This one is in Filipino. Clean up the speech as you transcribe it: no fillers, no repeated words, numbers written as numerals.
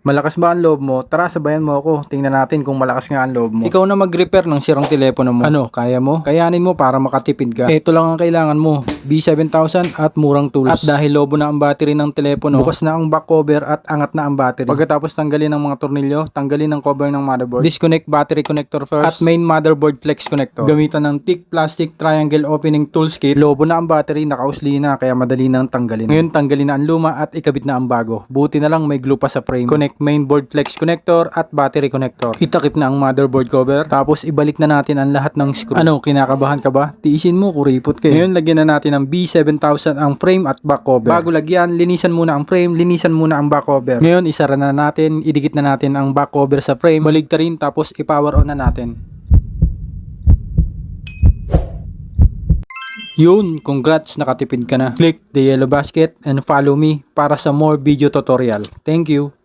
Malakas ba ang loob mo? Tara, sabayan mo ako. Tingnan natin kung malakas nga ang loob mo. Ikaw na mag-repair ng sirang telepono mo. Ano, kaya mo? Kayanin mo para makatipid ka. Ito lang ang kailangan mo. B7000 at murang tools. At dahil lobo na ang battery ng telepono, bukas na ang back cover at angat na ang battery. Pagkatapos tanggalin ang mga tornilyo, tanggalin ang cover ng motherboard. Disconnect battery connector first at main motherboard flex connector. Gamitan ng thick plastic triangle opening tools kit. Lobo na ang battery, nakausli na kaya madali nang tanggalin. Ngayon tanggalin na ang luma at ikabit na ang bago. Buti na lang may glue pa sa frame. Connect mainboard flex connector at battery connector. Itakip na ang motherboard cover. Tapos ibalik na natin ang lahat ng screw. Ano, kinakabahan ka ba? Tiisin mo, kuripot ka. Ngayon lagyan na natin ng B7000 ang frame at back cover. Bago lagyan, linisan muna ang frame, linisan muna ang back cover. Ngayon isara na natin, idikit na natin ang back cover sa frame. Baligtarin tapos i-power on na natin. Yun, congrats, nakatipid ka na. Click the yellow basket and follow me para sa more video tutorial. Thank you.